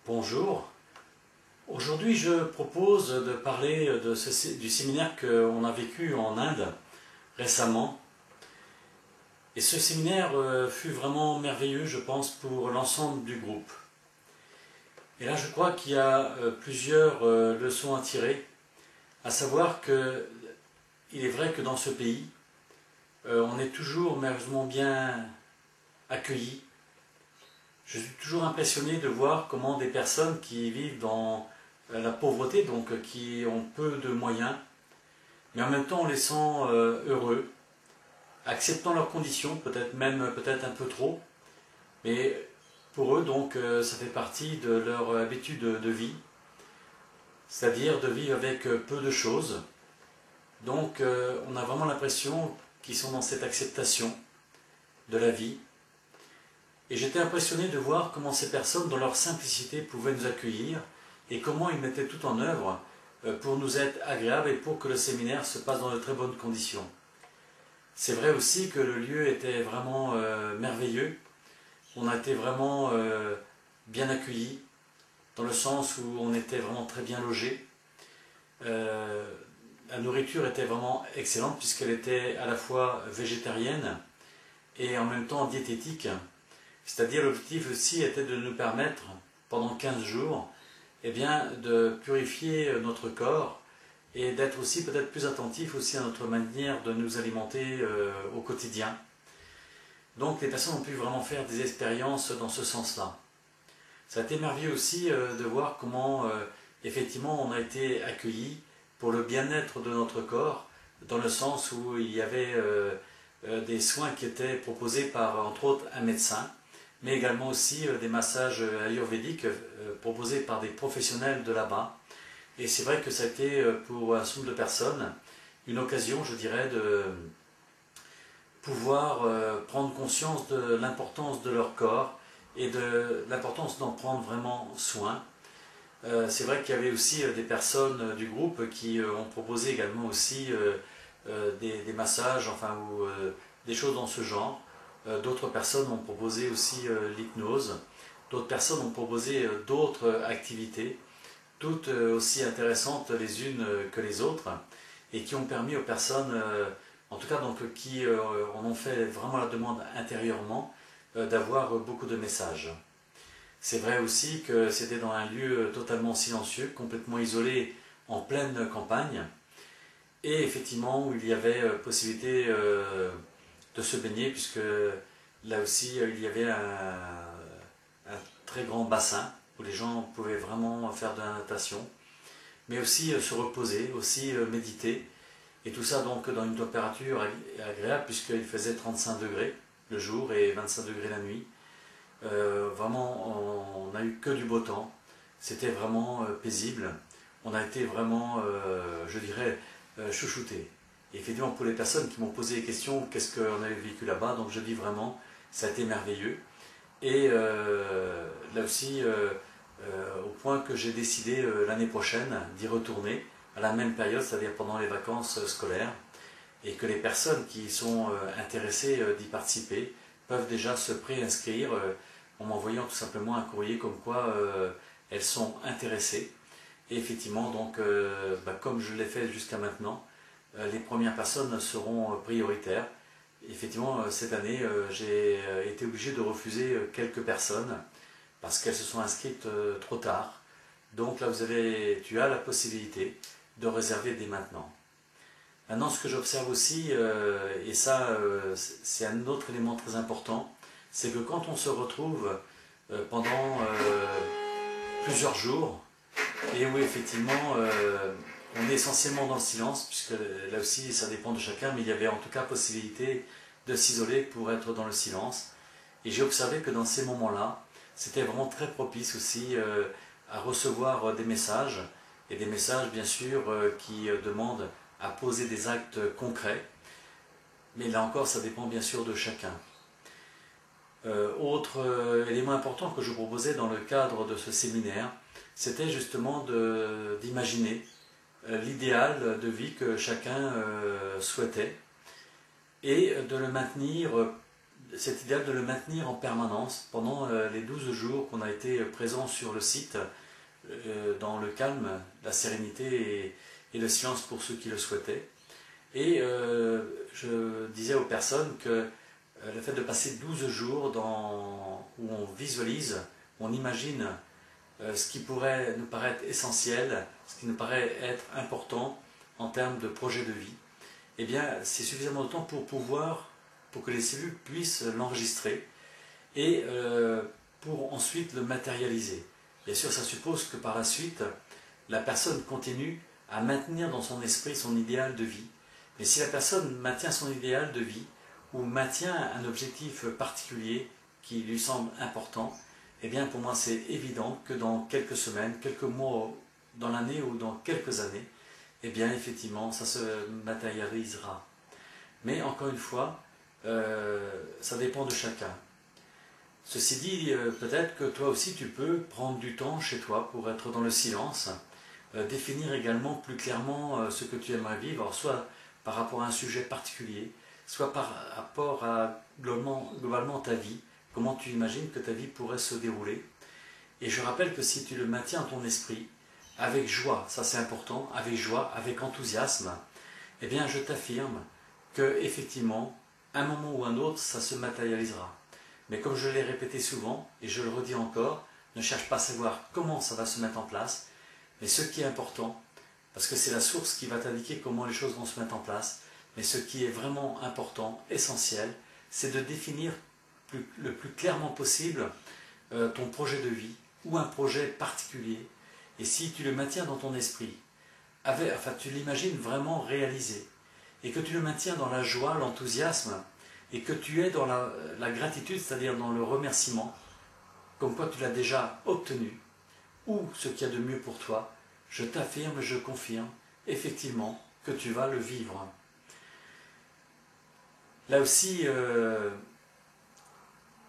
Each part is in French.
Bonjour. Aujourd'hui, je propose de parler du séminaire qu'on a vécu en Inde récemment. Et ce séminaire fut vraiment merveilleux, je pense, pour l'ensemble du groupe. Et là, je crois qu'il y a plusieurs leçons à tirer, à savoir que il est vrai que dans ce pays, on est toujours merveilleusement bien accueillis. Je suis toujours impressionné de voir comment des personnes qui vivent dans la pauvreté, donc qui ont peu de moyens, mais en même temps on les sent heureux, acceptant leurs conditions, peut-être un peu trop, mais pour eux donc ça fait partie de leur habitude de vie, c'est-à-dire de vivre avec peu de choses. Donc on a vraiment l'impression qu'ils sont dans cette acceptation de la vie. Et j'étais impressionné de voir comment ces personnes, dans leur simplicité, pouvaient nous accueillir et comment ils mettaient tout en œuvre pour nous être agréables et pour que le séminaire se passe dans de très bonnes conditions. C'est vrai aussi que le lieu était vraiment merveilleux. On a été vraiment bien accueillis, dans le sens où on était vraiment très bien logés. La nourriture était vraiment excellente puisqu'elle était à la fois végétarienne et en même temps diététique. C'est-à-dire l'objectif aussi était de nous permettre, pendant 15 jours, de purifier notre corps et d'être aussi peut-être plus attentif aussi à notre manière de nous alimenter au quotidien. Donc les personnes ont pu vraiment faire des expériences dans ce sens-là. Ça a été merveilleux aussi de voir comment effectivement on a été accueillis pour le bien-être de notre corps, dans le sens où il y avait des soins qui étaient proposés par entre autres un médecin, mais également aussi des massages ayurvédiques proposés par des professionnels de là-bas. Et c'est vrai que ça a été pour un certain nombre de personnes une occasion, je dirais, de pouvoir prendre conscience de l'importance de leur corps et de l'importance d'en prendre vraiment soin. C'est vrai qu'il y avait aussi des personnes du groupe qui ont proposé également aussi des massages, ou des choses dans ce genre. D'autres personnes ont proposé aussi l'hypnose, d'autres personnes ont proposé d'autres activités, toutes aussi intéressantes les unes que les autres, et qui ont permis aux personnes, en tout cas donc, qui en ont fait vraiment la demande intérieurement, d'avoir beaucoup de messages. C'est vrai aussi que c'était dans un lieu totalement silencieux, complètement isolé, en pleine campagne, et effectivement où il y avait possibilité de se baigner, puisque là aussi il y avait un très grand bassin où les gens pouvaient vraiment faire de la natation, mais aussi se reposer, aussi méditer, et tout ça donc dans une température agréable, puisqu'il faisait 35 degrés le jour et 25 degrés la nuit. Vraiment on n'a eu que du beau temps, c'était vraiment paisible, on a été vraiment, je dirais, chouchoutés. Et effectivement, pour les personnes qui m'ont posé des questions, qu'est-ce qu'on avait vécu là-bas, donc je dis vraiment, ça a été merveilleux. Et là aussi, au point que j'ai décidé l'année prochaine d'y retourner à la même période, c'est-à-dire pendant les vacances scolaires, et que les personnes qui sont intéressées d'y participer peuvent déjà se préinscrire en m'envoyant tout simplement un courrier comme quoi elles sont intéressées. Et effectivement, donc, comme je l'ai fait jusqu'à maintenant, les premières personnes seront prioritaires. Effectivement, cette année, j'ai été obligé de refuser quelques personnes parce qu'elles se sont inscrites trop tard. Donc là, tu as la possibilité de réserver dès maintenant. Maintenant, ce que j'observe aussi, et ça, c'est un autre élément très important, c'est que quand on se retrouve pendant plusieurs jours, et où effectivement on est essentiellement dans le silence, puisque là aussi ça dépend de chacun, mais il y avait en tout cas possibilité de s'isoler pour être dans le silence. Et j'ai observé que dans ces moments-là, c'était vraiment très propice aussi à recevoir des messages, et des messages bien sûr qui demandent à poser des actes concrets, mais là encore ça dépend bien sûr de chacun. Autre élément important que je proposais dans le cadre de ce séminaire, c'était justement d'imaginer l'idéal de vie que chacun souhaitait et de le maintenir c'est idéal de le maintenir en permanence pendant les 12 jours qu'on a été présent sur le site, dans le calme, la sérénité et le silence pour ceux qui le souhaitaient. Et je disais aux personnes que le fait de passer 12 jours où on visualise, on imagine ce qui pourrait nous paraître essentiel, ce qui nous paraît être important en termes de projet de vie, eh bien c'est suffisamment de temps pour que les cellules puissent l'enregistrer et pour ensuite le matérialiser. Bien sûr, ça suppose que par la suite, la personne continue à maintenir dans son esprit son idéal de vie. Mais si la personne maintient son idéal de vie ou maintient un objectif particulier qui lui semble important, eh bien pour moi c'est évident que dans quelques semaines, quelques mois dans l'année ou dans quelques années, eh bien effectivement ça se matérialisera. Mais encore une fois, ça dépend de chacun. Ceci dit, peut-être que toi aussi tu peux prendre du temps chez toi pour être dans le silence, définir également plus clairement ce que tu aimerais vivre, alors soit par rapport à un sujet particulier, soit par rapport à globalement ta vie, comment tu imagines que ta vie pourrait se dérouler. Et je rappelle que si tu le maintiens dans ton esprit, avec joie, ça c'est important, avec joie, avec enthousiasme, eh bien je t'affirme que effectivement, un moment ou un autre, ça se matérialisera. Mais comme je l'ai répété souvent, et je le redis encore, ne cherche pas à savoir comment ça va se mettre en place, mais ce qui est important, parce que c'est la source qui va t'indiquer comment les choses vont se mettre en place, mais ce qui est vraiment important, essentiel, c'est de définir le plus clairement possible ton projet de vie ou un projet particulier. Et si tu le maintiens dans ton esprit, tu l'imagines vraiment réalisé, et que tu le maintiens dans la joie, l'enthousiasme, et que tu es dans la gratitude, c'est-à-dire dans le remerciement, comme quoi tu l'as déjà obtenu, ou ce qu'il y a de mieux pour toi, je t'affirme, je confirme, effectivement, que tu vas le vivre. Là aussi,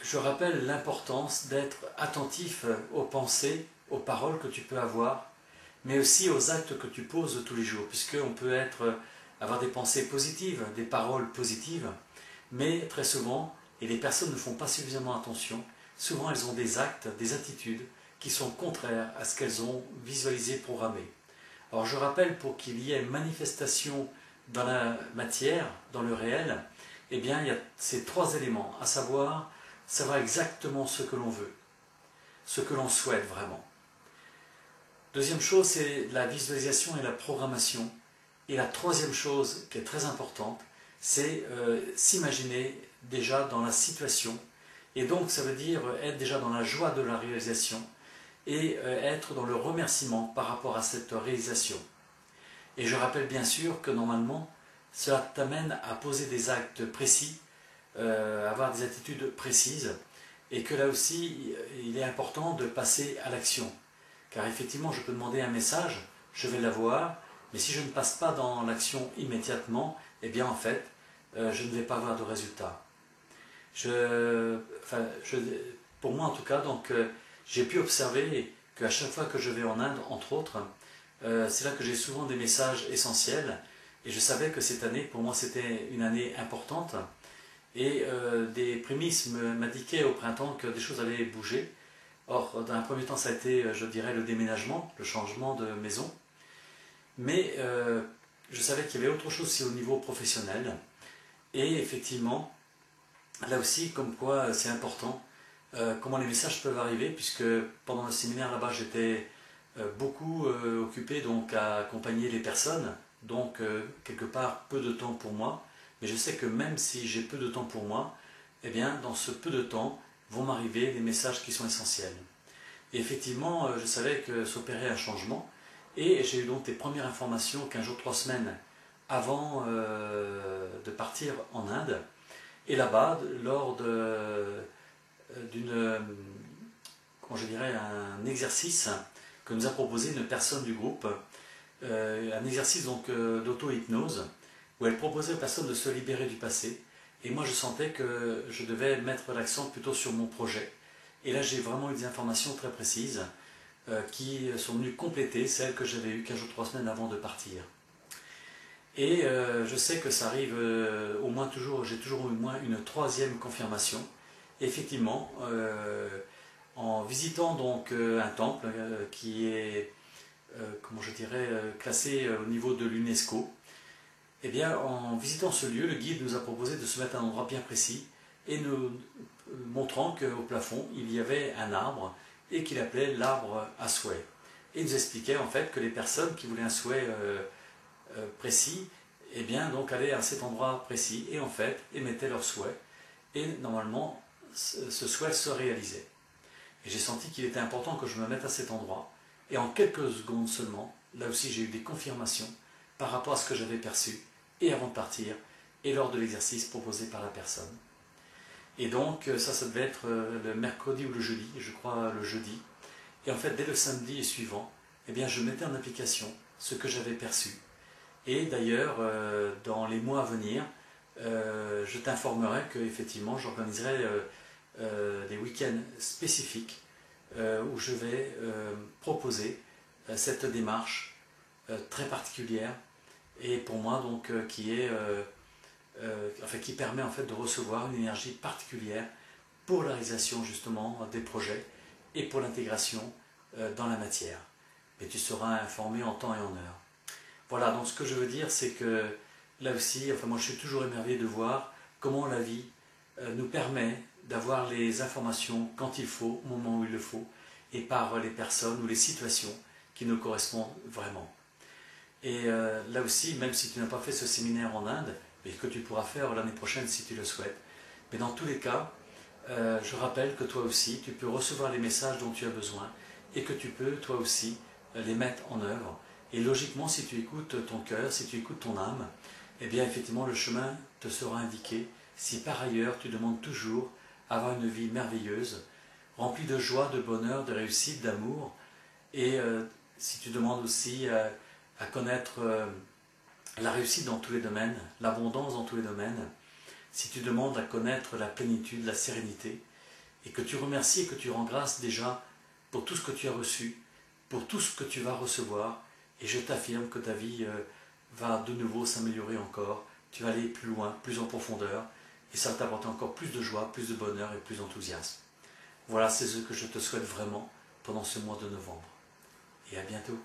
je rappelle l'importance d'être attentif aux pensées, aux paroles que tu peux avoir, mais aussi aux actes que tu poses tous les jours, puisqu'on peut avoir des pensées positives, des paroles positives, mais très souvent, et les personnes ne font pas suffisamment attention, souvent elles ont des actes, des attitudes qui sont contraires à ce qu'elles ont visualisé, programmé. Alors je rappelle, pour qu'il y ait manifestation dans la matière, dans le réel, eh bien il y a ces trois éléments, à savoir exactement ce que l'on veut, ce que l'on souhaite vraiment. Deuxième chose, c'est la visualisation et la programmation. Et la troisième chose qui est très importante, c'est s'imaginer déjà dans la situation. Et donc ça veut dire être déjà dans la joie de la réalisation et être dans le remerciement par rapport à cette réalisation. Et je rappelle bien sûr que normalement, cela t'amène à poser des actes précis, avoir des attitudes précises, et que là aussi, il est important de passer à l'action. Car effectivement, je peux demander un message, je vais l'avoir, mais si je ne passe pas dans l'action immédiatement, eh bien en fait, je ne vais pas avoir de résultat. Pour moi en tout cas, donc j'ai pu observer qu'à chaque fois que je vais en Inde, entre autres, c'est là que j'ai souvent des messages essentiels, et je savais que cette année, pour moi, c'était une année importante, et des prémices m'indiquaient au printemps que des choses allaient bouger. Or, dans un premier temps, ça a été, je dirais, le déménagement, le changement de maison. Mais je savais qu'il y avait autre chose aussi au niveau professionnel. Et effectivement, là aussi, comme quoi c'est important, comment les messages peuvent arriver, puisque pendant le séminaire là-bas, j'étais beaucoup occupé donc, à accompagner les personnes, donc quelque part peu de temps pour moi. Mais je sais que même si j'ai peu de temps pour moi, eh bien, dans ce peu de temps, vont m'arriver des messages qui sont essentiels. Et effectivement, je savais que s'opérait un changement, et j'ai eu donc des premières informations 15 jours, 3 semaines avant de partir en Inde. Et là-bas, lors un exercice que nous a proposé une personne du groupe, un exercice donc d'auto-hypnose, où elle proposait aux personnes de se libérer du passé. Et moi, je sentais que je devais mettre l'accent plutôt sur mon projet. Et là, j'ai vraiment eu des informations très précises qui sont venues compléter celles que j'avais eues 15 jours, 3 semaines avant de partir. Et je sais que ça arrive au moins toujours, j'ai toujours au moins une troisième confirmation. Et effectivement, en visitant donc un temple qui est, comment je dirais, classé au niveau de l'UNESCO, eh bien, en visitant ce lieu, le guide nous a proposé de se mettre à un endroit bien précis et nous montrant qu'au plafond, il y avait un arbre et qu'il appelait l'arbre à souhait. Et il nous expliquait en fait que les personnes qui voulaient un souhait précis, eh bien, donc allaient à cet endroit précis et en fait émettaient leur souhait. Et normalement, ce souhait se réalisait. Et j'ai senti qu'il était important que je me mette à cet endroit. Et en quelques secondes seulement, là aussi j'ai eu des confirmations par rapport à ce que j'avais perçu, et avant de partir, et lors de l'exercice proposé par la personne. Et donc ça devait être le mercredi ou le jeudi, je crois le jeudi. Et en fait, dès le samedi suivant, eh bien, je mettais en application ce que j'avais perçu. Et d'ailleurs, dans les mois à venir, je t'informerai qu'effectivement, j'organiserai des week-ends spécifiques où je vais proposer cette démarche très particulière et pour moi donc qui permet en fait de recevoir une énergie particulière pour la réalisation justement des projets et pour l'intégration dans la matière. Mais tu seras informé en temps et en heure. Voilà, donc ce que je veux dire, c'est que là aussi, enfin moi je suis toujours émerveillé de voir comment la vie nous permet d'avoir les informations quand il faut, au moment où il le faut, et par les personnes ou les situations qui nous correspondent vraiment. Et là aussi, même si tu n'as pas fait ce séminaire en Inde, mais que tu pourras faire l'année prochaine si tu le souhaites, mais dans tous les cas, je rappelle que toi aussi, tu peux recevoir les messages dont tu as besoin et que tu peux, toi aussi, les mettre en œuvre. Et logiquement, si tu écoutes ton cœur, si tu écoutes ton âme, eh bien effectivement, le chemin te sera indiqué si par ailleurs tu demandes toujours à avoir une vie merveilleuse, remplie de joie, de bonheur, de réussite, d'amour. Et si tu demandes aussi à connaître la réussite dans tous les domaines, l'abondance dans tous les domaines, si tu demandes à connaître la plénitude, la sérénité, et que tu remercies et que tu rends grâce déjà pour tout ce que tu as reçu, pour tout ce que tu vas recevoir, et je t'affirme que ta vie va de nouveau s'améliorer encore, tu vas aller plus loin, plus en profondeur, et ça va t'apporter encore plus de joie, plus de bonheur et plus d'enthousiasme. Voilà, c'est ce que je te souhaite vraiment pendant ce mois de novembre. Et à bientôt.